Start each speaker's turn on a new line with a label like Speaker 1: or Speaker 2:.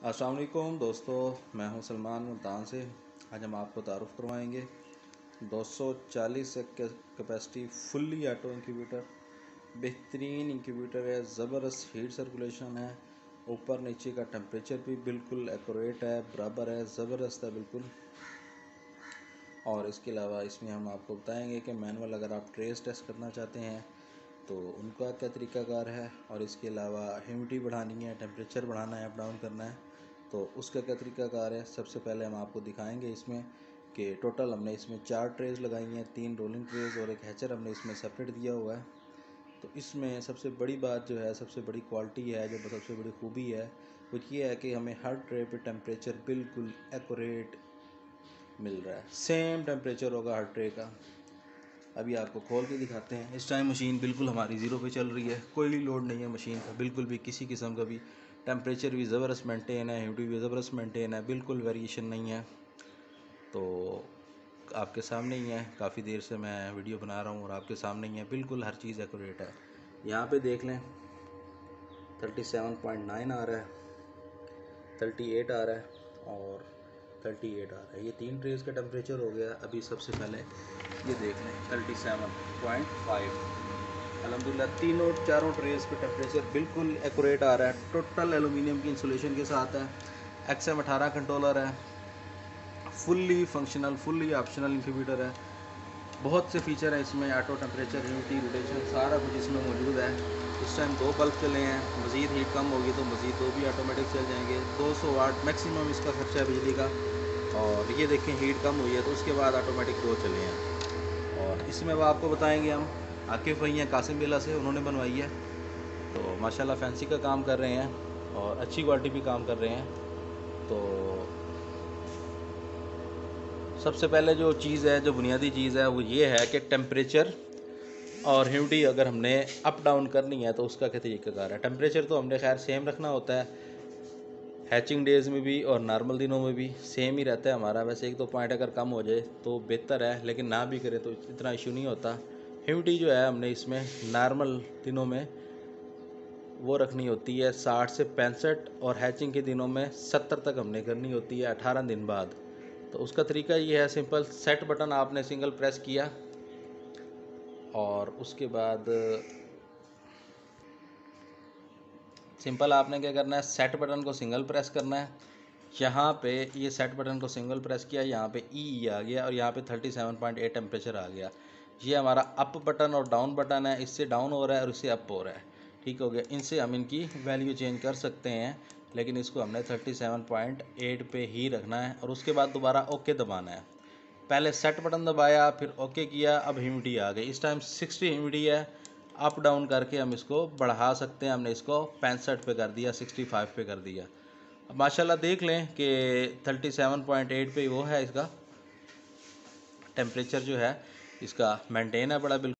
Speaker 1: अस्सलाम वालेकुम दोस्तों, मैं हूं सलमान मुल्तान से। आज हम आपको तारुफ़ करवाएंगे 240 कैपेसिटी फुल्ली ऑटो इंक्यूबेटर। बेहतरीन इंक्यूबेटर है, ज़बरदस्त हीट सर्कुलेशन है, ऊपर नीचे का टेम्परेचर भी बिल्कुल एक्यूरेट है, बराबर है, ज़बरदस्त है बिल्कुल। और इसके अलावा इसमें हम आपको बताएंगे कि मैनुअल अगर आप ट्रेस टेस्ट करना चाहते हैं तो उनका क्या तरीक़ाकार है, और इसके अलावा ह्यूमिडिटी बढ़ानी है, टेम्परेचर बढ़ाना है, अप डाउन करना है तो उसका क्या तरीक़ाकार है। सबसे पहले हम आपको दिखाएंगे इसमें कि टोटल हमने इसमें 4 ट्रेज लगाई हैं, 3 रोलिंग ट्रेज और एक हैचर हमने इसमें सेपरेट दिया हुआ है। तो इसमें सबसे बड़ी बात जो है, सबसे बड़ी क्वालिटी है, जो सबसे बड़ी खूबी है वो ये है कि हमें हर ट्रे पे टेम्परेचर बिल्कुल एक्यूरेट मिल रहा है, सेम टेम्परेचर होगा हर ट्रे का। अभी आपको खोल के दिखाते हैं। इस टाइम मशीन बिल्कुल हमारी ज़ीरो पे चल रही है, कोई लोड नहीं है मशीन का, बिल्कुल भी किसी किस्म का भी। टेम्परेचर भी ज़बरदस्त मेंटेन है, ह्यूमिडिटी भी ज़बरदस्त मेंटेन है, बिल्कुल वेरिएशन नहीं है। तो आपके सामने ही है, काफ़ी देर से मैं वीडियो बना रहा हूँ और आपके सामने ही है, बिल्कुल हर चीज़ एक्यूरेट है। यहाँ पे देख लें 37.9 आ रहा है, 38 आ रहा है और 38 आ रहा है। ये 3 ट्रेज का टेम्परेचर हो गया। अभी सबसे पहले ये देख लें 37.5। अल्हम्दुलिल्लाह तीनों चारों ट्रेज पे टेम्परेचर बिल्कुल एक्यूरेट आ रहा है। टोटल एलुमिनियम की इंसुलेशन के साथ है, XM18 कंट्रोलर है, fully functional, fully optional incubator है। बहुत से फीचर हैं इसमें, ऑटो टेम्परेचर, ह्यूमिडिटी, रोटेशन, सारा कुछ इसमें मौजूद है। इस टाइम 2 बल्ब चले हैं, मज़ीद हीट कम होगी तो मज़ीद 2 भी ऑटोमेटिक चल जाएंगे। 200 वाट मैक्सिमम इसका खर्चा है बिजली का। और ये देखें हीट कम हुई है तो उसके बाद ऑटोमेटिक 2 चले हैं। और इसमें वो आपको बताएंगे हम, आकिफ़ भाई हैं कासिम बेला से, उन्होंने बनवाई है। तो माशाल्लाह फैंसी का काम कर रहे हैं और अच्छी क्वालिटी भी काम कर रहे हैं। तो सबसे पहले जो चीज़ है, जो बुनियादी चीज़ है वो ये है कि टेम्परेचर और ह्यूमिडिटी अगर हमने अप डाउन करनी है तो उसका क्या तरीक़ाकार है। टेम्परेचर तो हमने खैर सेम रखना होता है, हैचिंग डेज़ में भी और नॉर्मल दिनों में भी सेम ही रहता है हमारा। वैसे 1-2 पॉइंट अगर कम हो जाए तो बेहतर है, लेकिन ना भी करे तो इतना इशू नहीं होता। ह्यूमिडिटी जो है हमने इसमें नॉर्मल दिनों में वो रखनी होती है 60 से 65, और हैचिंग के दिनों में 70 तक हमने करनी होती है 18 दिन बाद। तो उसका तरीका ये है, सिंपल सेट बटन आपने सिंगल प्रेस किया और उसके बाद सिंपल आपने क्या करना है, सेट बटन को सिंगल प्रेस करना है। यहाँ पे ये सेट बटन को सिंगल प्रेस किया, यहाँ पे ई आ गया और यहाँ पे 37.8 टेम्परेचर आ गया। ये हमारा अप बटन और डाउन बटन है, इससे डाउन हो रहा है और इससे अप हो रहा है। ठीक हो गया। इनसे हम इनकी वैल्यू चेंज कर सकते हैं, लेकिन इसको हमने 37.8 पे ही रखना है। और उसके बाद दोबारा ओके दबाना है। पहले सेट बटन दबाया, फिर ओके किया, अब ह्यूमिडिटी आ गई। इस टाइम 60 ह्यूमिडिटी है। अप डाउन करके हम इसको बढ़ा सकते हैं। हमने इसको 65 पे कर दिया, 65 पे कर दिया। अब माशाल्लाह देख लें कि 37.8 पे वो है, इसका टेम्परेचर जो है इसका मेंटेन है बड़ा बिल्कुल।